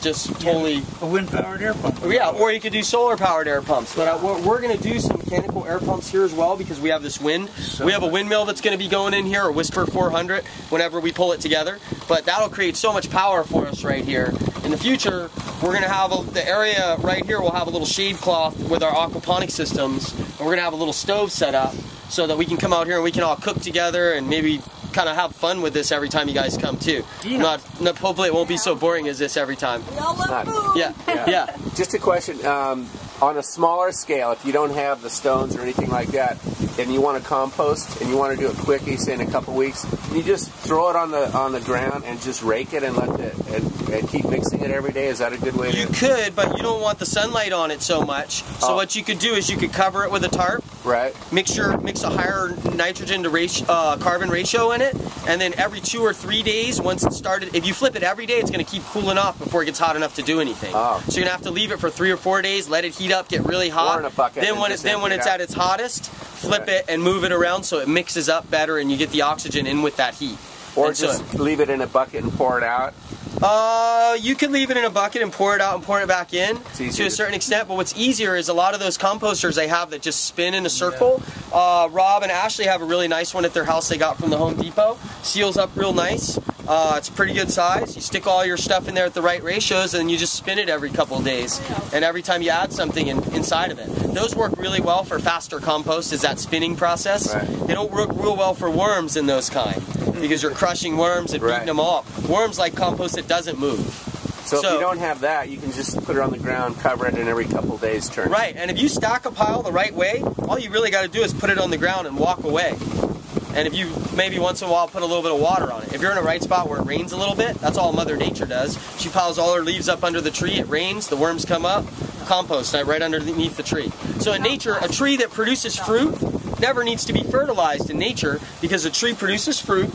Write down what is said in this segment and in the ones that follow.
just totally... A wind-powered air pump. Yeah, or you could do solar-powered air pumps. But we're going to do some mechanical air pumps here as well because we have this wind. We have a windmill that's going to be going in here, a Whisper 400, whenever we pull it together. But that'll create so much power for us right here. In the future, we're going to have the area right here, we'll have a little shade cloth with our aquaponic systems. And we're going to have a little stove set up so that we can come out here and we can all cook together and maybe kind of have fun with this every time you guys come too. Yeah. Hopefully it won't be so boring as this every time. We all love food. Yeah. Just a question, on a smaller scale, if you don't have the stones or anything like that, and you want to compost and you want to do it quickie, say in a couple weeks, can you just throw it on the ground and just rake it and let and keep mixing it every day? Is that a good way to? You could, but you don't want the sunlight on it so much. So what you could do is you could cover it with a tarp. Right. Mix a higher nitrogen to carbon ratio in it, and then every 2 or 3 days, once it started, if you flip it every day, it's going to keep cooling off before it gets hot enough to do anything. Oh. So you're going to have to leave it for 3 or 4 days, let it heat up, get really hot. Or in a bucket. Then when it's at its hottest, flip it and move it around so it mixes up better and you get the oxygen in with that heat. Or just leave it in a bucket and pour it out. You can leave it in a bucket and pour it out and pour it back in to a certain extent, but what's easier is a lot of those composters they have that just spin in a circle. Rob and Ashley have a really nice one at their house they got from the Home Depot. Seals up real nice. It's a pretty good size. You stick all your stuff in there at the right ratios and you just spin it every couple of days. And every time you add something inside of it. Those work really well for faster compost, is that spinning process. Right. They don't work real well for worms in those kind because you're crushing worms and beating them up. Worms like compost that doesn't move. So if you don't have that, you can just put it on the ground, cover it, and every couple of days turn it. Right, and if you stack a pile the right way, all you really got to do is put it on the ground and walk away. And if you maybe once in a while put a little bit of water on it. If you're in a right spot where it rains a little bit, that's all Mother Nature does. She piles all her leaves up under the tree, it rains, the worms come up, compost right underneath the tree. So in nature, a tree that produces fruit never needs to be fertilized in nature because a tree produces fruit.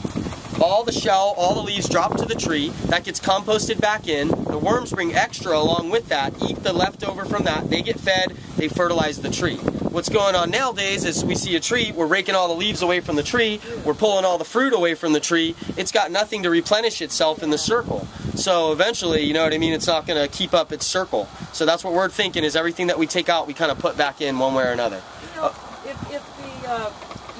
All the shell, all the leaves drop to the tree, that gets composted back in, the worms bring extra along with that, eat the leftover from that, they get fed, they fertilize the tree. What's going on nowadays is we see a tree, we're raking all the leaves away from the tree, we're pulling all the fruit away from the tree, it's got nothing to replenish itself in the circle. So eventually, you know what I mean, it's not going to keep up its circle. So that's what we're thinking is everything that we take out, we kind of put back in one way or another.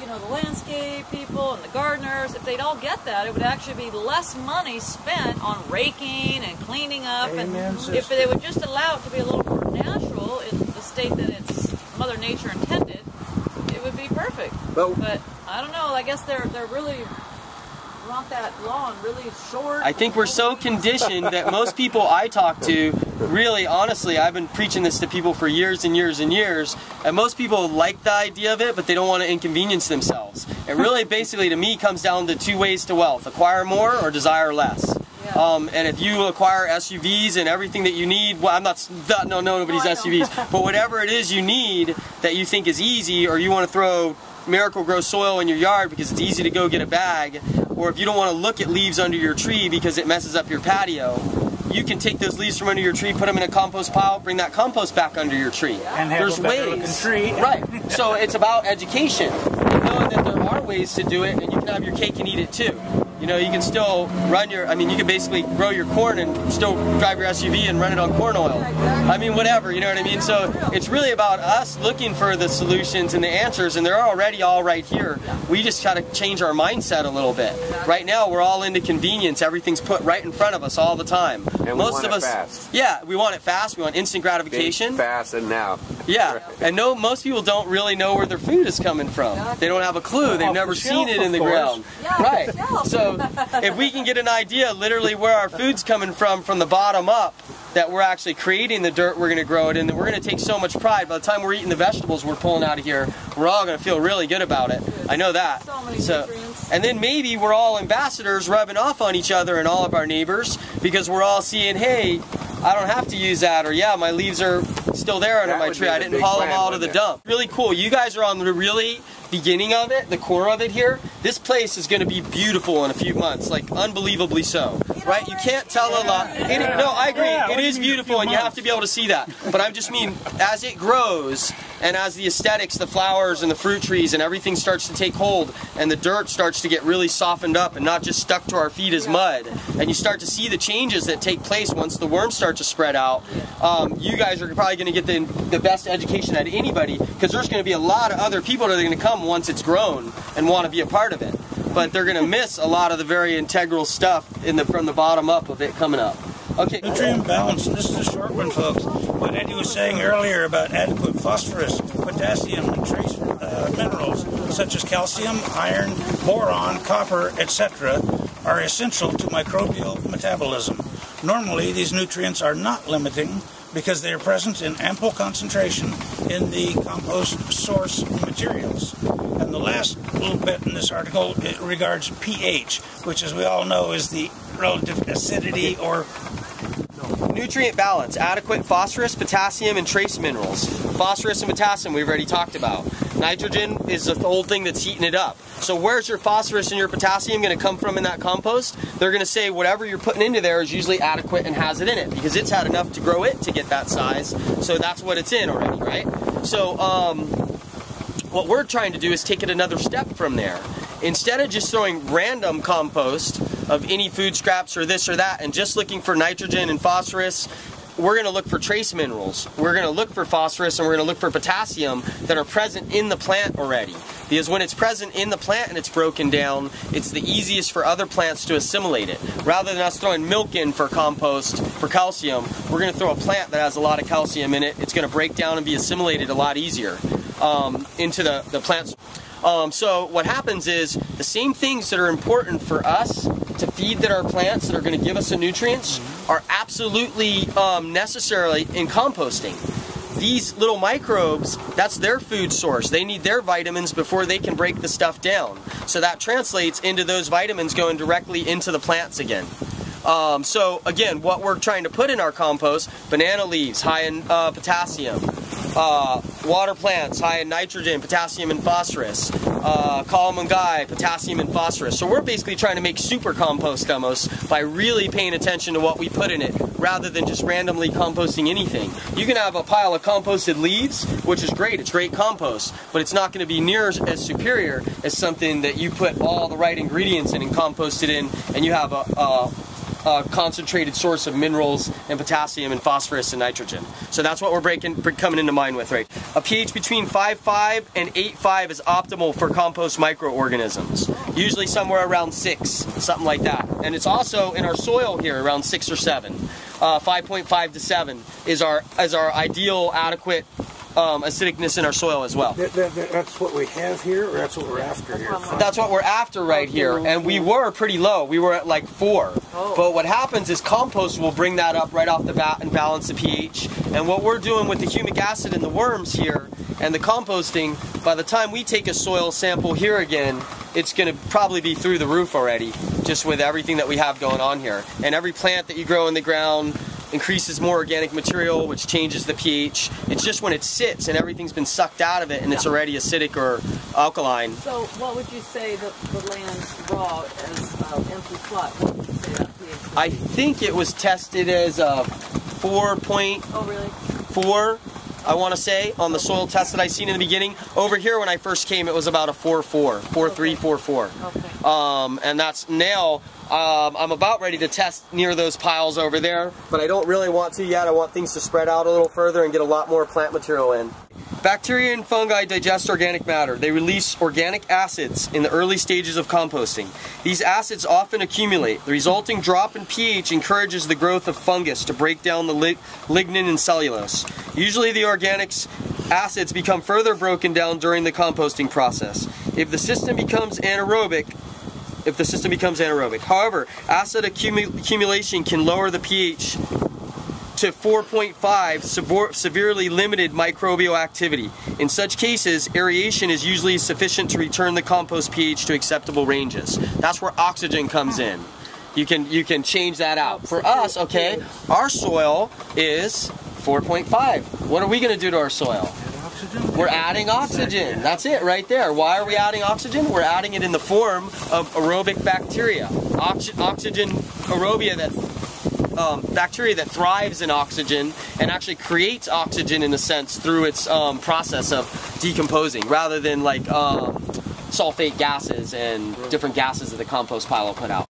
You know, the landscape people and the gardeners, if they'd all get that, it would actually be less money spent on raking and cleaning up. Amen, and sister. if they would just allow it to be a little more natural in the state that it's Mother Nature intended, it would be perfect. But I don't know. I guess they're really want that lawn really short. I think we're so conditioned that most people I talk to, really, honestly, I've been preaching this to people for years and years and years, and most people like the idea of it, but they don't want to inconvenience themselves. It really, basically, to me, comes down to 2 ways to wealth: acquire more or desire less. And if you acquire SUVs and everything that you need, well, nobody's SUVs, but whatever it is you need that you think is easy, or you want to throw Miracle-Gro soil in your yard because it's easy to go get a bag, or if you don't want to look at leaves under your tree because it messes up your patio, you can take those leaves from under your tree, put them in a compost pile, bring that compost back under your tree. And have There's a better looking tree. Right. So it's about education. Knowing that there are ways to do it, and you can have your cake and eat it too. You know, you can still run you can basically grow your corn and still drive your SUV and run it on corn oil. I mean, whatever, you know what I mean? So it's really about us looking for the solutions and the answers, and they're already all right here. We just got to change our mindset a little bit. Right now, we're all into convenience. Everything's put right in front of us all the time. And most of us, fast. Yeah, we want it fast. We want instant gratification. Big, fast, and now. Yeah, and most people don't really know where their food is coming from. They don't have a clue. They've never seen it in the ground. Right. So if we can get an idea literally where our food's coming from the bottom up, that we're actually creating the dirt we're going to grow it in, that we're going to take so much pride. By the time we're eating the vegetables we're pulling out of here, we're all going to feel really good about it. I know that. So many nutrients. And then maybe we're all ambassadors rubbing off on each other and all of our neighbors because we're all seeing, hey, I don't have to use that, or yeah, my leaves are still there under my tree. I didn't haul them all to the dump. Really cool. You guys are on the really beginning of it, the core of it here. This place is going to be beautiful in a few months, like unbelievably so. Right? You can't tell a lot. No, I agree. It is beautiful, and you have to be able to see that. But I just mean, as it grows, And as the aesthetics, the flowers and the fruit trees and everything starts to take hold, and the dirt starts to get really softened up and not just stuck to our feet as mud, and you start to see the changes that take place once the worms start to spread out, you guys are probably going to get the best education out of anybody, because there's going to be a lot of other people that are going to come once it's grown and want to be a part of it. But they're going to miss a lot of the very integral stuff from the bottom up of it coming up. Okay. Nutrient balance. This is a short one, folks. What Eddie was saying earlier about adequate phosphorus, potassium, and trace minerals such as calcium, iron, boron, copper, etc. are essential to microbial metabolism. Normally, these nutrients are not limiting because they are present in ample concentration in the compost source materials. And the last little bit in this article, it regards pH, which, as we all know, is the relative acidity or nutrient balance, adequate phosphorus, potassium, and trace minerals. Phosphorus and potassium we've already talked about. Nitrogen is the whole thing that's heating it up. So where's your phosphorus and your potassium going to come from in that compost? They're going to say whatever you're putting into there is usually adequate and has it in it, because it's had enough to grow it to get that size. So that's what it's in already, right? So what we're trying to do is take it another step from there. Instead of just throwing random compost of any food scraps or this or that and just looking for nitrogen and phosphorus, we're going to look for trace minerals. We're going to look for phosphorus, and we're going to look for potassium that are present in the plant already. Because when it's present in the plant and it's broken down, it's the easiest for other plants to assimilate it. Rather than us throwing milk in for compost for calcium, we're going to throw a plant that has a lot of calcium in it. It's going to break down and be assimilated a lot easier into the plants. So what happens is the same things that are important for us to feed our plants that are going to give us the nutrients are absolutely necessary in composting. These little microbes, that's their food source. They need their vitamins before they can break the stuff down. So that translates into those vitamins going directly into the plants again. So again, what we're trying to put in our compost, banana leaves, high in potassium, water plants, high in nitrogen, potassium, and phosphorus, calamangai, potassium, and phosphorus. So we're basically trying to make super compost almost by really paying attention to what we put in it, rather than just randomly composting anything. You can have a pile of composted leaves, which is great, it's great compost, but it's not going to be near as superior as something that you put all the right ingredients in and compost it in, and you have a concentrated source of minerals and potassium and phosphorus and nitrogen. So that's what we're coming into mind with, right? A pH between 5.5 and 8.5 is optimal for compost microorganisms. Usually somewhere around 6, something like that. And it's also in our soil here around 6 or 7. 5.5 to 7 is our ideal, adequate acidicness in our soil as well. That's what we have here, or that's what we're after here? That's what we're after right here, and we were pretty low. We were at like 4. But what happens is compost will bring that up right off the bat and balance the pH. And what we're doing with the humic acid and the worms here and the composting, by the time we take a soil sample here again, it's going to probably be through the roof already, just with everything that we have going on here. And every plant that you grow in the ground increases more organic material, which changes the pH. It's just when it sits and everything's been sucked out of it and it's already acidic or alkaline. So what would you say the land raw as empty plot? What would you say that pH would be? I think it was tested as a 4.4. Oh, really? I want to say, on the soil test that I seen in the beginning. Over here when I first came, it was about a 4.4, 4.3, 4.4. Okay. And that's now, I'm about ready to test near those piles over there, but I don't really want to yet. I want things to spread out a little further and get a lot more plant material in. Bacteria and fungi digest organic matter. They release organic acids in the early stages of composting. These acids often accumulate. The resulting drop in pH encourages the growth of fungus to break down the lignin and cellulose. Usually the organics acids become further broken down during the composting process. If the system becomes anaerobic, however, acid accumulation can lower the pH to 4.5, severely limited microbial activity. In such cases, aeration is usually sufficient to return the compost pH to acceptable ranges. That's where oxygen comes in. You can change that out. For us, okay, our soil is 4.5. What are we going to do to our soil? We're adding oxygen. That's it right there. Why are we adding oxygen? We're adding it in the form of aerobic bacteria. Oxygen aerobia that bacteria that thrives in oxygen and actually creates oxygen in a sense through its process of decomposing, rather than like sulfate gases and different gases that the compost pile will put out.